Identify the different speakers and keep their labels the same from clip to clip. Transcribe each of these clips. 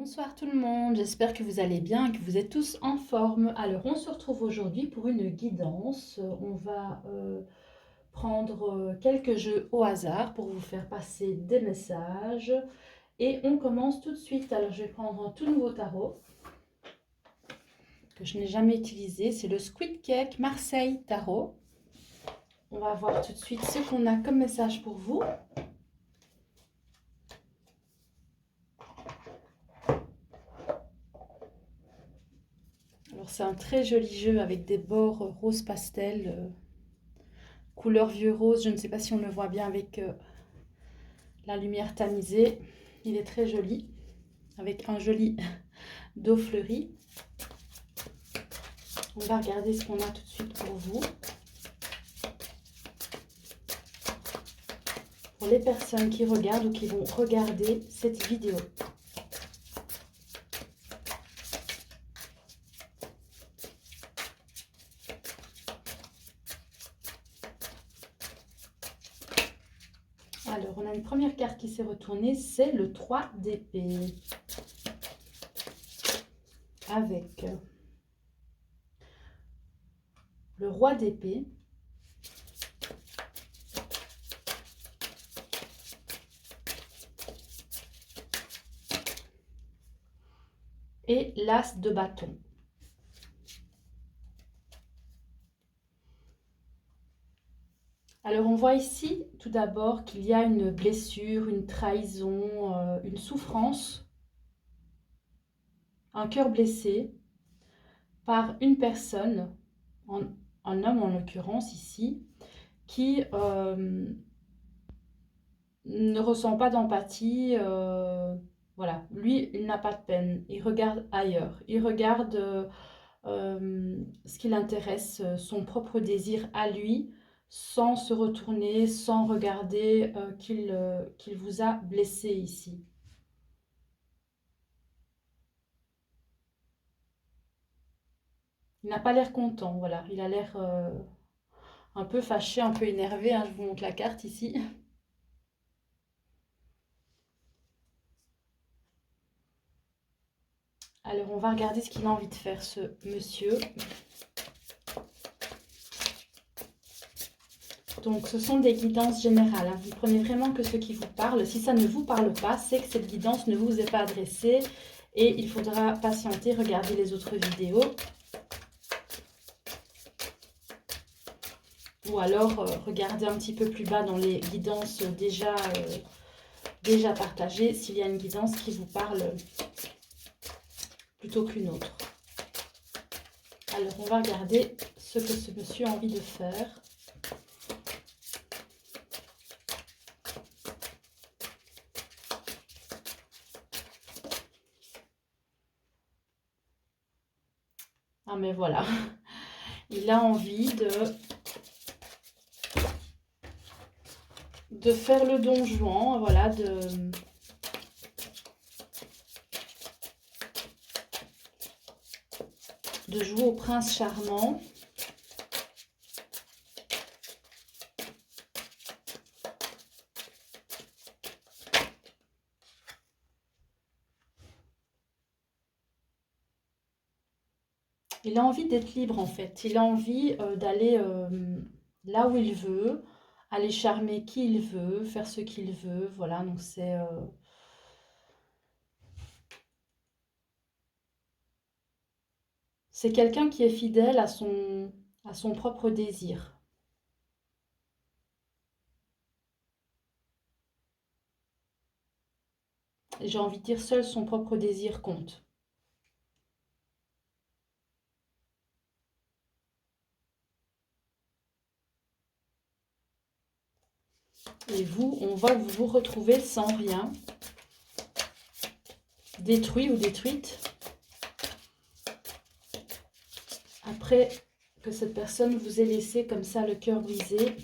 Speaker 1: Bonsoir tout le monde, j'espère que vous allez bien, que vous êtes tous en forme. Alors on se retrouve aujourd'hui pour une guidance. On va prendre quelques jeux au hasard pour vous faire passer des messages. Et on commence tout de suite. Alors je vais prendre un tout nouveau tarot que je n'ai jamais utilisé. C'est le Squid Cake Marseille Tarot. On va voir tout de suite ce qu'on a comme message pour vous. Alors c'est un très joli jeu avec des bords rose pastel, couleur vieux rose. Je ne sais pas si on le voit bien avec la lumière tamisée. Il est très joli avec un joli dos fleuri. On va regarder ce qu'on a tout de suite pour vous. Pour les personnes qui regardent ou qui vont regarder cette vidéo. Alors, on a une première carte qui s'est retournée, c'est le 3 d'épée. Avec le roi d'épée. Et l'as de bâton. Alors on voit ici tout d'abord qu'il y a une blessure, une trahison, une souffrance, un cœur blessé par une personne, un homme en l'occurrence ici, qui ne ressent pas d'empathie. Voilà, lui, il n'a pas de peine, il regarde ailleurs, il regarde ce qui l'intéresse, son propre désir à lui, sans se retourner, sans regarder qu'il vous a blessé ici. Il n'a pas l'air content, voilà, il a l'air un peu fâché, un peu énervé, hein. Je vous montre la carte ici. Alors, on va regarder ce qu'il a envie de faire, ce monsieur. Donc, ce sont des guidances générales, hein. Vous prenez vraiment que ce qui vous parle. Si ça ne vous parle pas, c'est que cette guidance ne vous est pas adressée et il faudra patienter, regarder les autres vidéos. Ou alors, regarder un petit peu plus bas dans les guidances déjà partagées, s'il y a une guidance qui vous parle plutôt qu'une autre. Alors, on va regarder ce que ce monsieur a envie de faire. Ah, mais voilà. Il a envie de faire le don Juan, voilà, de jouer au prince charmant. Il a envie d'être libre en fait. Il a envie d'aller là où il veut, aller charmer qui il veut, faire ce qu'il veut. Voilà, donc c'est quelqu'un qui est fidèle à son propre désir. Et j'ai envie de dire, seul son propre désir compte. Et vous, on va vous retrouver sans rien, détruit ou détruite. Après que cette personne vous ait laissé comme ça le cœur brisé.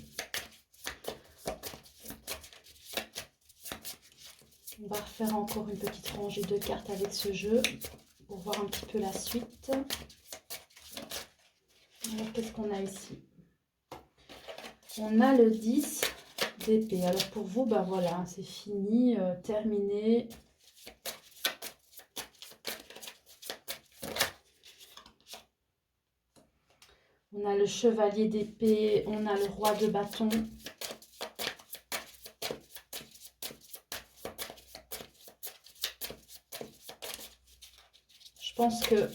Speaker 1: On va refaire encore une petite rangée de cartes avec ce jeu pour voir un petit peu la suite. Alors, qu'est-ce qu'on a ici? On a le 10 d'épée. Alors, pour vous, ben voilà, c'est fini, terminé. On a le chevalier d'épée, on a le roi de bâton. Je pense que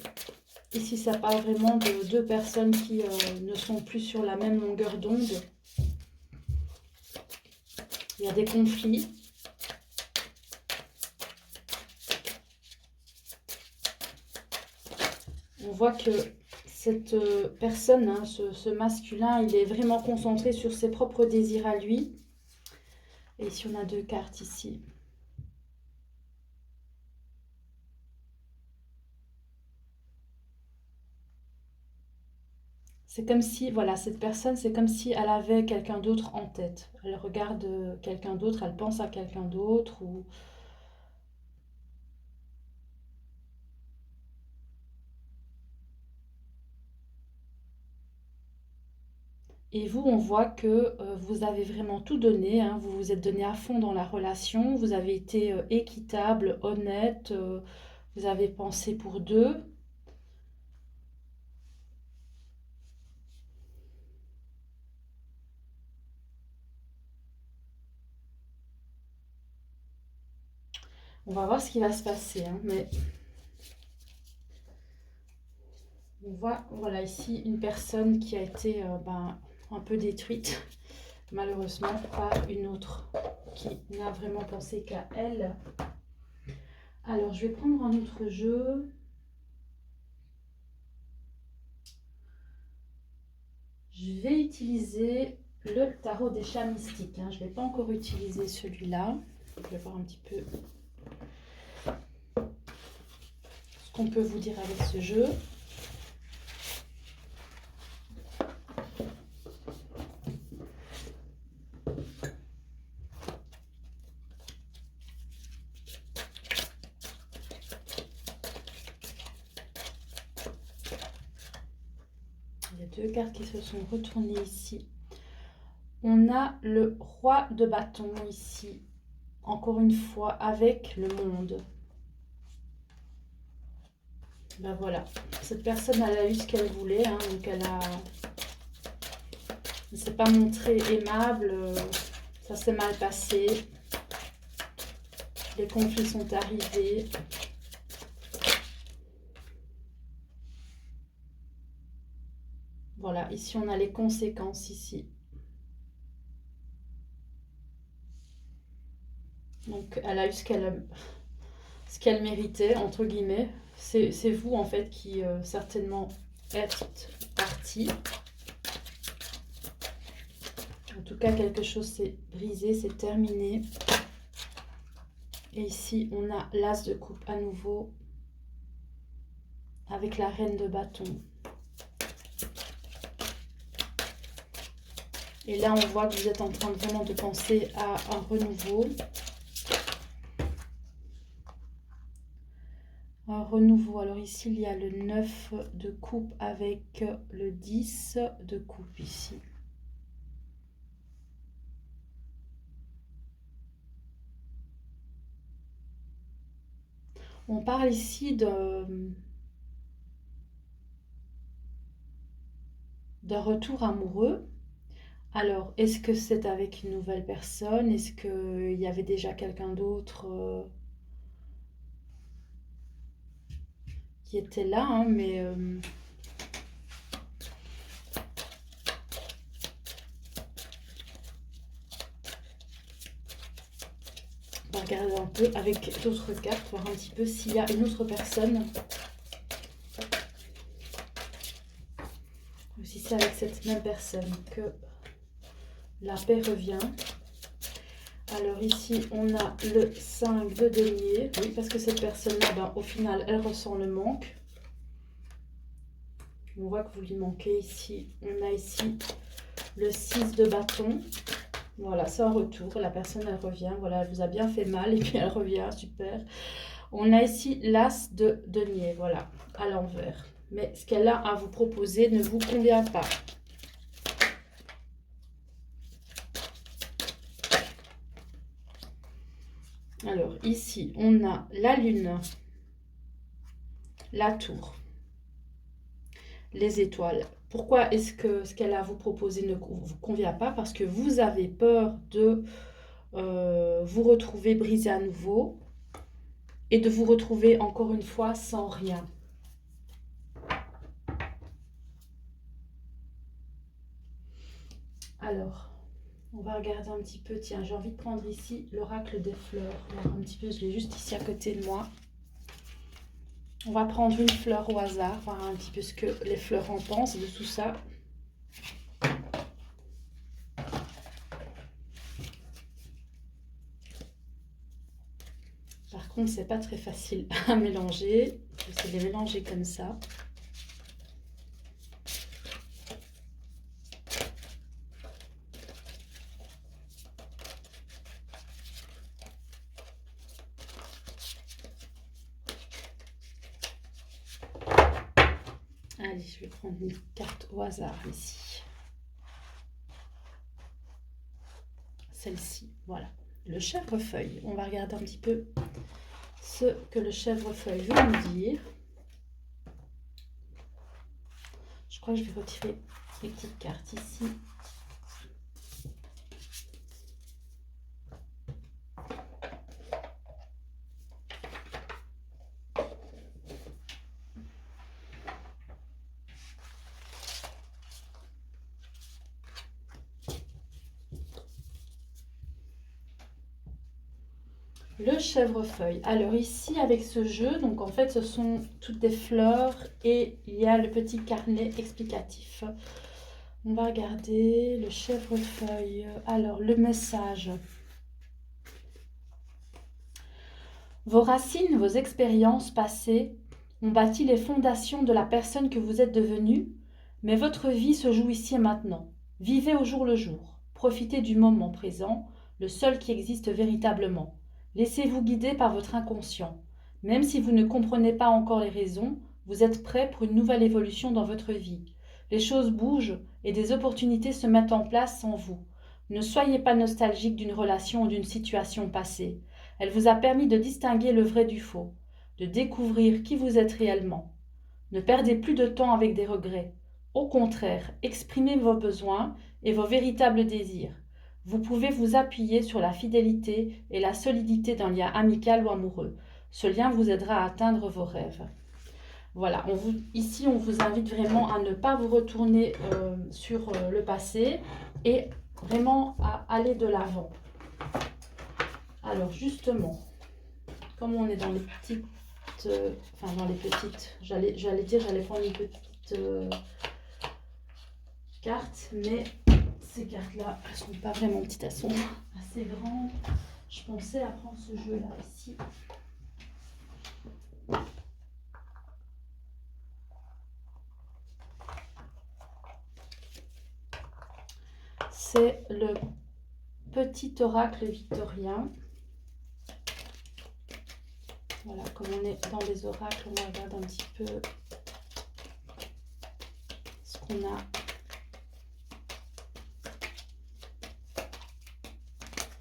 Speaker 1: ici, ça parle vraiment de deux personnes qui ne sont plus sur la même longueur d'onde. Il y a des conflits. On voit que cette personne, hein, ce masculin, il est vraiment concentré sur ses propres désirs à lui. Et ici, on a deux cartes ici. C'est comme si, voilà, cette personne, c'est comme si elle avait quelqu'un d'autre en tête. Elle regarde quelqu'un d'autre, elle pense à quelqu'un d'autre. Et vous, on voit que vous avez vraiment tout donné, hein. Vous vous êtes donné à fond dans la relation, vous avez été équitable, honnête, vous avez pensé pour deux. On va voir ce qui va se passer, hein, mais on voit, voilà, ici, une personne qui a été un peu détruite, malheureusement, par une autre qui n'a vraiment pensé qu'à elle. Alors, je vais prendre un autre jeu. Je vais utiliser le tarot des chats mystiques, hein. Je ne vais pas encore utiliser celui-là. Je vais voir un petit peu ce qu'on peut vous dire avec ce jeu. Il y a deux cartes qui se sont retournées ici. On a le roi de bâton ici, encore une fois, avec le monde. Ben voilà, cette personne, elle a eu ce qu'elle voulait, hein, donc elle ne s'est pas montrée aimable, ça s'est mal passé, les conflits sont arrivés. Voilà, ici on a les conséquences ici. Donc elle a eu ce qu'elle méritait, entre guillemets. C'est vous en fait qui certainement êtes parti. En tout cas, quelque chose s'est brisé, c'est terminé. Et ici, on a l'as de coupe à nouveau avec la reine de bâton. Et là, on voit que vous êtes en train vraiment de penser à un renouveau. Un renouveau. Alors ici, il y a le 9 de coupe avec le 10 de coupe ici. On parle ici d'un retour amoureux. Alors, est-ce que c'est avec une nouvelle personne? Est-ce qu'il y avait déjà quelqu'un d'autre qui était là, hein, mais on va regarder un peu avec d'autres cartes, voir un petit peu s'il y a une autre personne. Ou si c'est avec cette même personne que la paix revient. Alors ici, on a le 5 de denier. Oui, parce que cette personne-là, ben, au final, elle ressent le manque. On voit que vous lui manquez ici. On a ici le 6 de bâton. Voilà, c'est un retour. La personne, elle revient. Voilà, elle vous a bien fait mal et puis elle revient. Super. On a ici l'as de denier. Voilà, à l'envers. Mais ce qu'elle a à vous proposer ne vous convient pas. Alors, ici, on a la lune, la tour, les étoiles. Pourquoi est-ce que ce qu'elle a à vous proposer ne vous convient pas? Parce que vous avez peur de vous retrouver brisé à nouveau et de vous retrouver encore une fois sans rien. Alors, on va regarder un petit peu. Tiens, j'ai envie de prendre ici l'oracle des fleurs. Voir un petit peu, je l'ai juste ici à côté de moi. On va prendre une fleur au hasard, voir un petit peu ce que les fleurs en pensent de tout ça. Par contre, c'est pas très facile à mélanger. Je sais les mélanger comme ça. Allez, je vais prendre une carte au hasard ici. Celle-ci, voilà. Le chèvrefeuille. On va regarder un petit peu ce que le chèvrefeuille veut nous dire. Je crois que je vais retirer les petites cartes ici. Le chèvrefeuille. Alors ici, avec ce jeu, donc en fait, ce sont toutes des fleurs et il y a le petit carnet explicatif. On va regarder le chèvrefeuille. Alors, le message. Vos racines, vos expériences passées ont bâti les fondations de la personne que vous êtes devenue, mais votre vie se joue ici et maintenant. Vivez au jour le jour. Profitez du moment présent, le seul qui existe véritablement. Laissez-vous guider par votre inconscient. Même si vous ne comprenez pas encore les raisons, vous êtes prêt pour une nouvelle évolution dans votre vie. Les choses bougent et des opportunités se mettent en place sans vous. Ne soyez pas nostalgique d'une relation ou d'une situation passée. Elle vous a permis de distinguer le vrai du faux, de découvrir qui vous êtes réellement. Ne perdez plus de temps avec des regrets. Au contraire, exprimez vos besoins et vos véritables désirs. Vous pouvez vous appuyer sur la fidélité et la solidité d'un lien amical ou amoureux. Ce lien vous aidera à atteindre vos rêves. Voilà, ici on vous invite vraiment à ne pas vous retourner sur le passé et vraiment à aller de l'avant. Alors justement, comme on est dans les petites, j'allais prendre une petite carte, mais ces cartes-là, elles sont pas vraiment petites, elles sont assez grandes. Je pensais à prendre ce jeu-là ici. C'est le petit oracle victorien. Voilà, comme on est dans les oracles, on va regarder un petit peu ce qu'on a.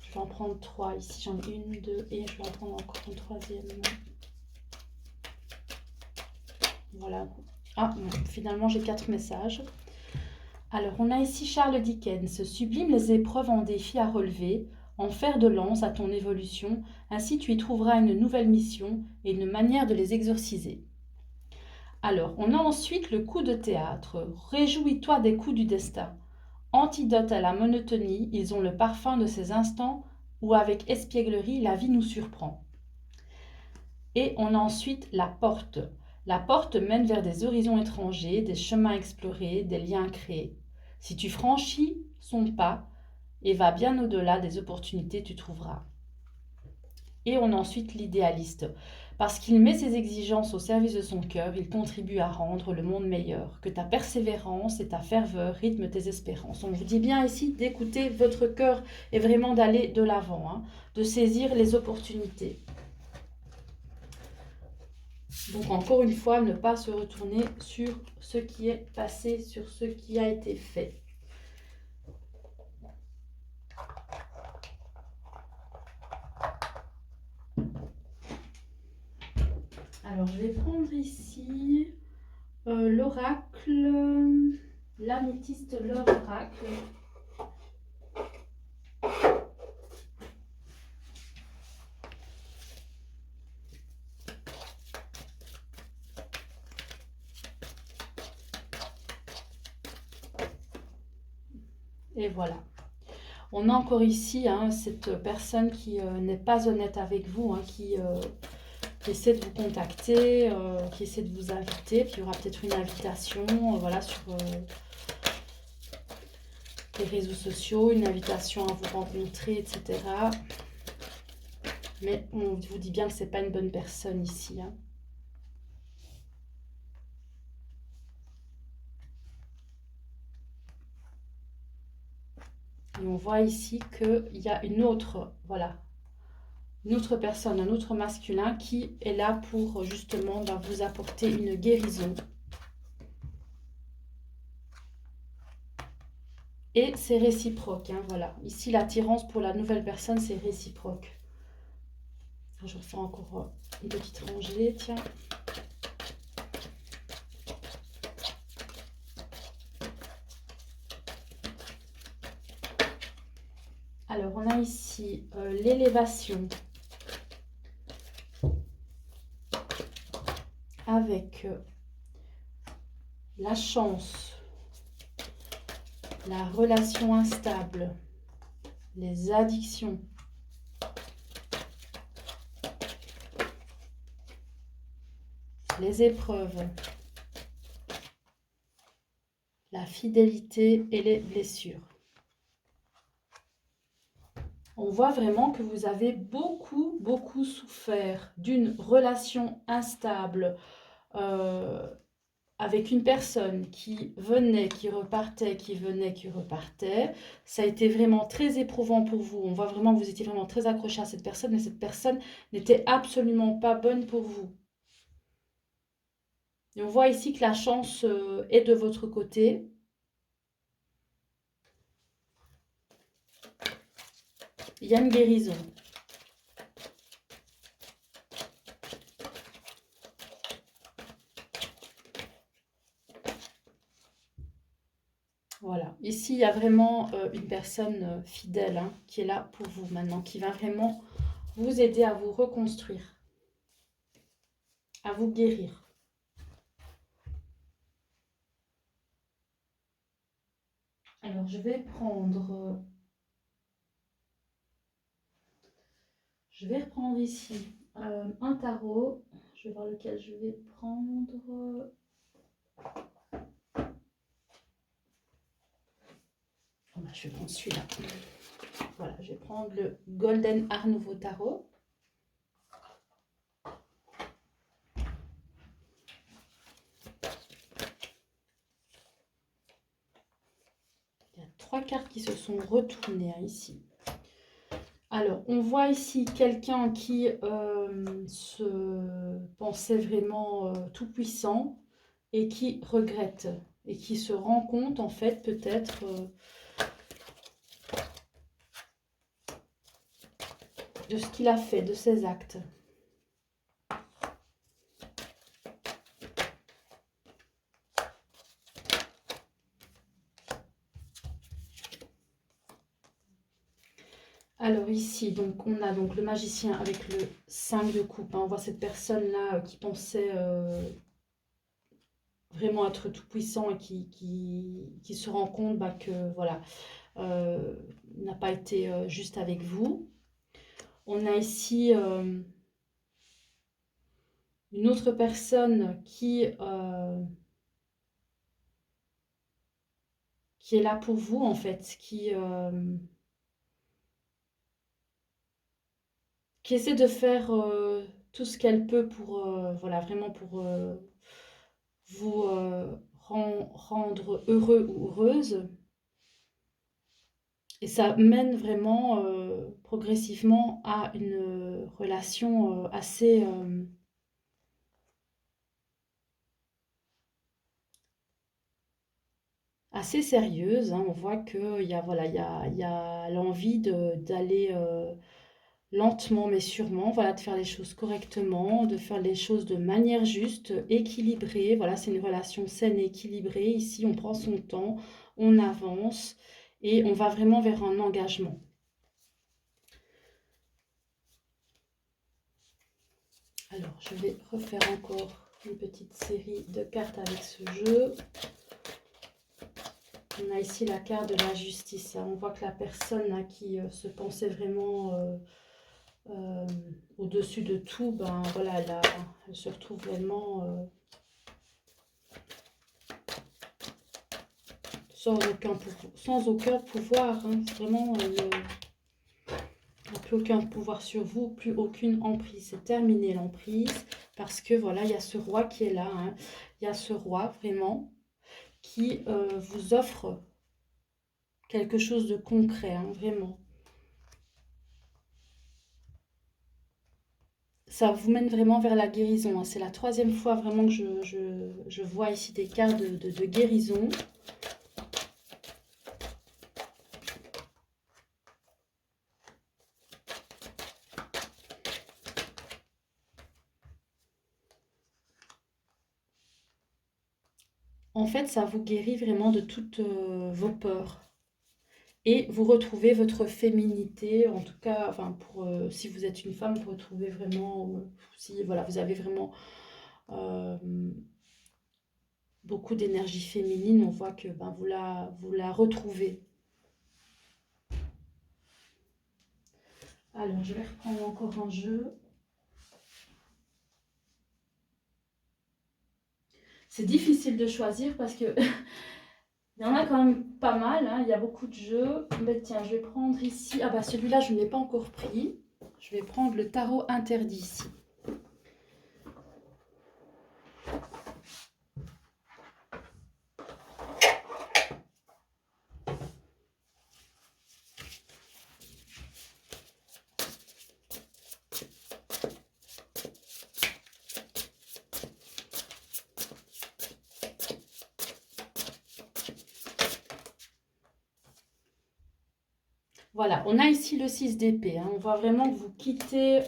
Speaker 1: Je vais en prendre 3 ici, j'en ai 1, 2 et je vais en prendre encore une troisième. Voilà. Ah, non, finalement j'ai 4 messages. Alors, on a ici Charles Dickens. Sublime les épreuves en défi à relever, en fer de lance à ton évolution, ainsi tu y trouveras une nouvelle mission et une manière de les exorciser. Alors, on a ensuite le coup de théâtre. Réjouis-toi des coups du destin. Antidote à la monotonie, ils ont le parfum de ces instants où avec espièglerie la vie nous surprend. Et on a ensuite la porte. La porte mène vers des horizons étrangers, des chemins explorés, des liens créés. Si tu franchis son pas et vas bien au-delà des opportunités, tu trouveras. Et on a ensuite l'idéaliste. Parce qu'il met ses exigences au service de son cœur, il contribue à rendre le monde meilleur. Que ta persévérance et ta ferveur rythment tes espérances. On vous dit bien ici d'écouter votre cœur et vraiment d'aller de l'avant, hein, de saisir les opportunités. Donc encore une fois, ne pas se retourner sur ce qui est passé, sur ce qui a été fait. Alors je vais prendre ici l'oracle l'améthyste l'oracle. Et voilà. On a encore ici cette personne qui n'est pas honnête avec vous, qui essaie de vous contacter, qui essaie de vous inviter. Puis il y aura peut-être une invitation voilà, sur les réseaux sociaux, une invitation à vous rencontrer, etc. Mais on vous dit bien que ce n'est pas une bonne personne ici. Et on voit ici qu'il y a une autre, voilà, une autre personne, un autre masculin qui est là pour justement vous apporter une guérison. Et c'est réciproque, voilà. Ici, l'attirance pour la nouvelle personne, c'est réciproque. Je refais encore une petite rangée, tiens. Alors, on a ici l'élévation avec la chance, la relation instable, les addictions, les épreuves, la fidélité et les blessures. On voit vraiment que vous avez beaucoup souffert d'une relation instable avec une personne qui venait, qui repartait, qui venait, qui repartait. Ça a été vraiment très éprouvant pour vous. On voit vraiment que vous étiez vraiment très accroché à cette personne, mais cette personne n'était absolument pas bonne pour vous. Et on voit ici que la chance est de votre côté. Il y a une guérison. Voilà. Ici, il y a vraiment une personne fidèle qui est là pour vous maintenant, qui va vraiment vous aider à vous reconstruire, à vous guérir. Alors, je vais reprendre ici un tarot. Je vais voir lequel je vais prendre. Oh bah, je vais prendre celui-là. Voilà, je vais prendre le Golden Art Nouveau Tarot. Il y a 3 cartes qui se sont retournées ici. Alors, on voit ici quelqu'un qui se pensait vraiment tout puissant et qui regrette et qui se rend compte en fait peut-être de ce qu'il a fait, de ses actes. Alors ici, donc on a donc le magicien avec le 5 de coupe. On voit cette personne-là qui pensait vraiment être tout puissant et qui se rend compte que voilà, n'a pas été juste avec vous. On a ici une autre personne qui est là pour vous en fait, qui essaie de faire tout ce qu'elle peut pour voilà, vraiment pour vous rendre heureux ou heureuse. Et ça mène vraiment progressivement à une relation assez sérieuse. On voit qu'il y a, voilà, il y a l'envie d'aller lentement mais sûrement, voilà, de faire les choses correctement, de faire les choses de manière juste, équilibrée. Voilà, c'est une relation saine et équilibrée. Ici, on prend son temps, on avance et on va vraiment vers un engagement. Alors, je vais refaire encore une petite série de cartes avec ce jeu. On a ici la carte de la justice. On voit que la personne qui se pensait vraiment au-dessus de tout, ben voilà, elle se retrouve vraiment sans aucun pouvoir. Hein. Vraiment, elle n'a plus aucun pouvoir sur vous, plus aucune emprise. C'est terminé l'emprise parce que voilà, il y a ce roi qui est là. Hein. Il y a ce roi vraiment qui vous offre quelque chose de concret, hein, vraiment. Ça vous mène vraiment vers la guérison. Hein. C'est la troisième fois vraiment que je vois ici des cartes de guérison. En fait, ça vous guérit vraiment de toutes vos peurs. Et vous retrouvez votre féminité, en tout cas, enfin pour si vous êtes une femme, vous retrouvez vraiment, si voilà, vous avez vraiment euh, beaucoup d'énergie féminine, on voit que ben, vous la retrouvez. Alors, je vais reprendre encore un jeu. C'est difficile de choisir parce que il y en a quand même pas mal, hein. Il y a beaucoup de jeux. Mais tiens, je vais prendre ici. Ah bah celui-là, je ne l'ai pas encore pris. Je vais prendre le tarot interdit ici. Voilà, on a ici le 6 d'épée. Hein. On voit vraiment que vous quittez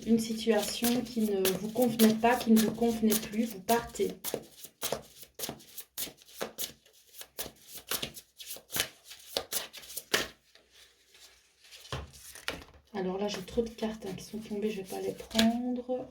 Speaker 1: une situation qui ne vous convenait pas, qui ne vous convenait plus. Vous partez. Alors là, j'ai trop de cartes qui sont tombées, je ne vais pas les prendre.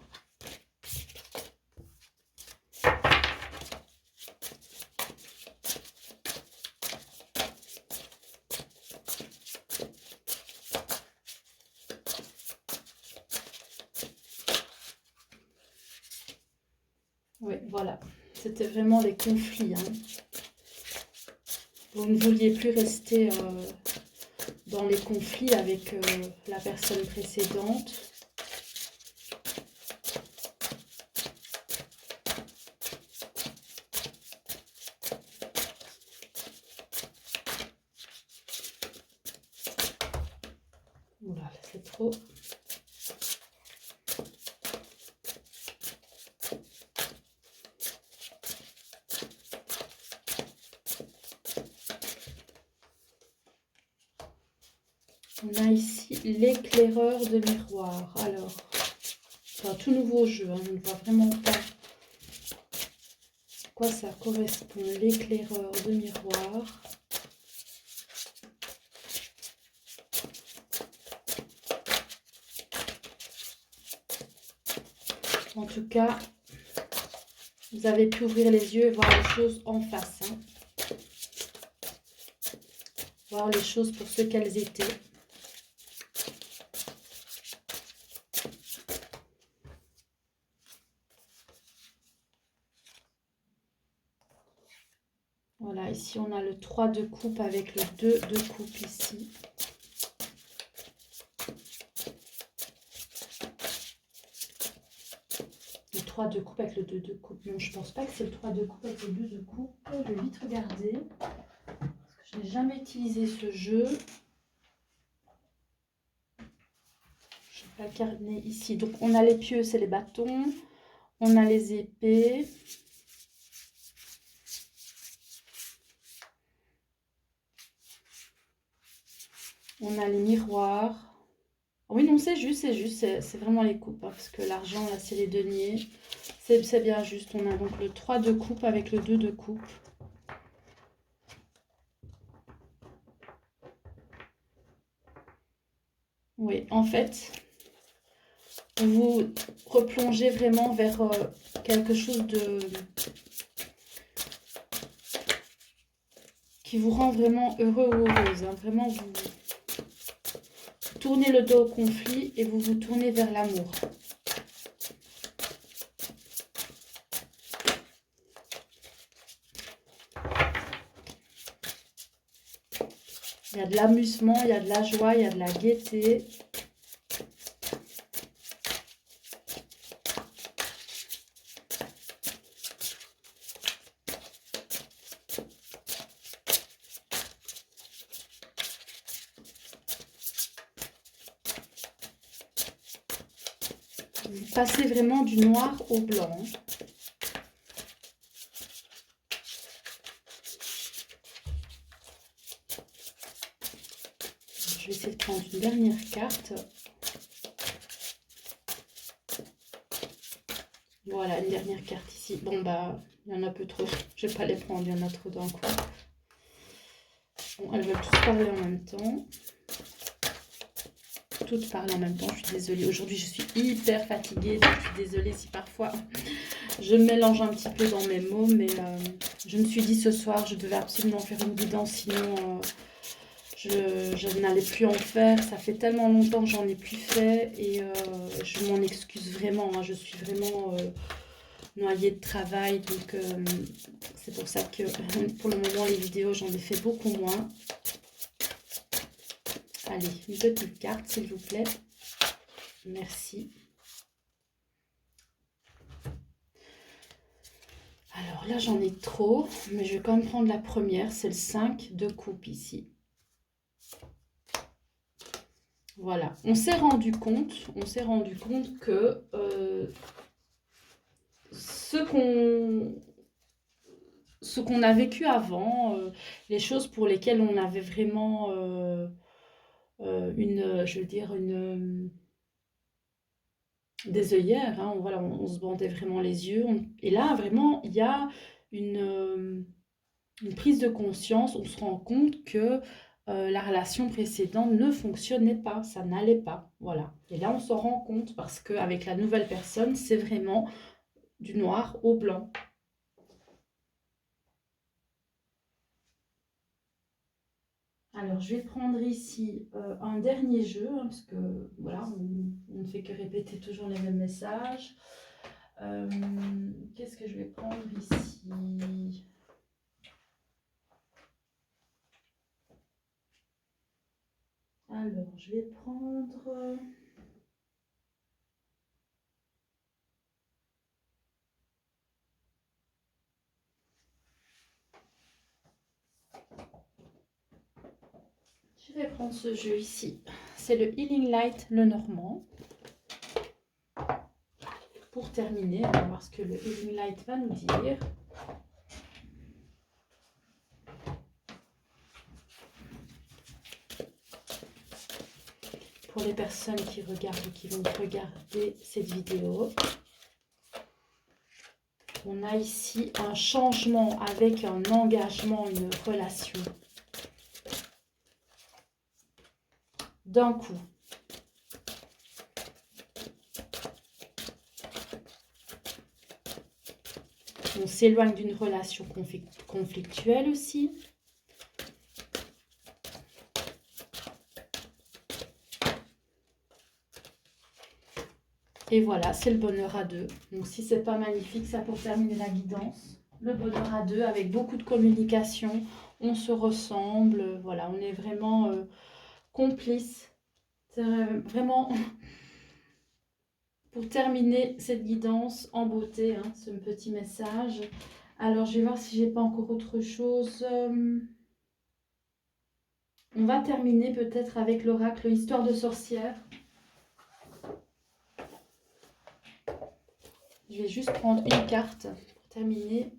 Speaker 1: Oui, voilà. C'était vraiment les conflits. Hein. Vous ne vouliez plus rester dans les conflits avec la personne précédente. Voilà, c'est trop. On a ici l'éclaireur de miroir. Alors, c'est un tout nouveau jeu. Hein, je ne vois vraiment pas à quoi ça correspond. L'éclaireur de miroir. En tout cas, vous avez pu ouvrir les yeux et voir les choses en face. Hein. Voir les choses pour ce qu'elles étaient. Voilà, ici on a le 3 de coupe avec le 2 de coupe ici. Le 3 de coupe avec le 2 de coupe. Non, je pense pas que c'est le 3 de coupe avec le 2 de coupe. Je vais vite regarder. Parce que je n'ai jamais utilisé ce jeu. Je vais pas carnet ici. Donc on a les pieux, c'est les bâtons. On a les épées. On a les miroirs. Oui, non, c'est vraiment les coupes, hein, parce que l'argent, là, c'est les deniers. C'est bien juste. On a donc le 3 de coupe avec le 2 de coupe. Oui, en fait, vous replongez vraiment vers quelque chose de qui vous rend vraiment heureux ou heureuse. Hein. Vraiment, vous tournez le dos au conflit et vous vous tournez vers l'amour. Il y a de l'amusement, il y a de la joie, il y a de la gaieté. Vous passez vraiment du noir au blanc. Je vais essayer de prendre une dernière carte. Voilà, une dernière carte ici. Bon, bah, il y en a un peu trop. Je vais pas les prendre, il y en a trop d'un coup. Bon, elles veulent tous parler en même temps. Toutes parlent en même temps, je suis désolée. Aujourd'hui, je suis hyper fatiguée, donc je suis désolée si parfois je mélange un petit peu dans mes mots, mais je me suis dit ce soir, je devais absolument faire une guidance, sinon je n'allais plus en faire. Ça fait tellement longtemps que j'en ai plus fait et je m'en excuse vraiment. Hein. Je suis vraiment noyée de travail, donc c'est pour ça que pour le moment, les vidéos, j'en ai fait beaucoup moins. Allez, une petite carte, s'il vous plaît. Merci. Alors là, j'en ai trop, mais je vais quand même prendre la première. C'est le 5 de coupe ici. Voilà. On s'est rendu compte que ce qu'on a vécu avant, les choses pour lesquelles on avait vraiment je veux dire, des œillères, hein, voilà, on se bandait vraiment les yeux. Et là, vraiment, il y a une prise de conscience. On se rend compte que la relation précédente ne fonctionnait pas, ça n'allait pas. Voilà. Et là, on s'en rend compte parce qu'avec la nouvelle personne, c'est vraiment du noir au blanc. Alors, je vais prendre ici un dernier jeu, hein, parce que voilà, on ne fait que répéter toujours les mêmes messages. Qu'est-ce que je vais prendre ici? Alors, je vais prendre... Je vais prendre ce jeu ici. C'est le Healing Light, le normand. Pour terminer, on va voir ce que le Healing Light va nous dire. Pour les personnes qui regardent ou qui vont regarder cette vidéo. On a ici un changement avec un engagement, une relation. D'un coup. On s'éloigne d'une relation conflictuelle aussi. Et voilà, c'est le bonheur à deux. Donc si c'est pas magnifique, ça pour terminer la guidance. Le bonheur à deux avec beaucoup de communication. On se ressemble. Voilà, on est vraiment complices. C'est vraiment pour terminer cette guidance en beauté, hein, ce petit message. Alors, je vais voir si j'ai pas encore autre chose. On va terminer peut-être avec l'oracle Histoire de sorcière. Je vais juste prendre une carte pour terminer.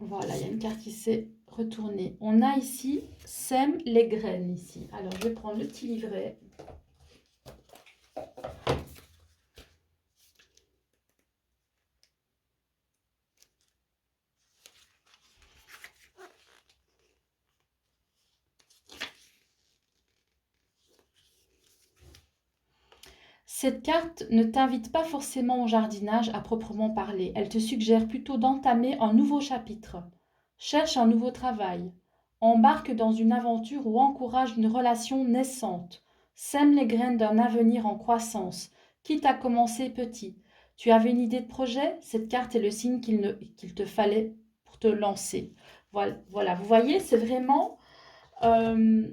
Speaker 1: Voilà, il y a une carte qui s'est retournée. On a ici, sème les graines ici. Alors, je vais prendre le petit livret. Cette carte ne t'invite pas forcément au jardinage à proprement parler. Elle te suggère plutôt d'entamer un nouveau chapitre. Cherche un nouveau travail. Embarque dans une aventure ou encourage une relation naissante. Sème les graines d'un avenir en croissance, quitte à commencer petit. Tu avais une idée de projet? Cette carte est le signe qu'il te fallait pour te lancer. Voilà, voilà. Vous voyez, c'est vraiment euh,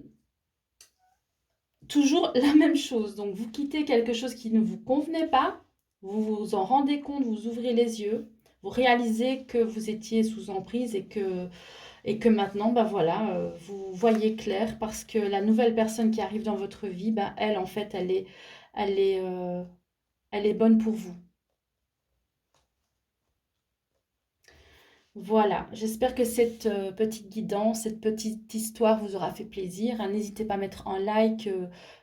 Speaker 1: toujours la même chose. Donc, vous quittez quelque chose qui ne vous convenait pas, vous vous en rendez compte, vous ouvrez les yeux, vous réalisez que vous étiez sous emprise et que maintenant, bah voilà, vous voyez clair parce que la nouvelle personne qui arrive dans votre vie, bah, elle, en fait, elle est, euh, elle est bonne pour vous. Voilà, j'espère que cette petite guidance, cette petite histoire vous aura fait plaisir, hein. N'hésitez pas à mettre un like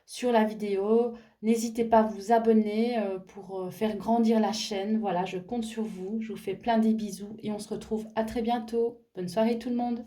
Speaker 1: sur la vidéo. N'hésitez pas à vous abonner pour faire grandir la chaîne. Voilà, je compte sur vous. Je vous fais plein de bisous et on se retrouve à très bientôt. Bonne soirée tout le monde.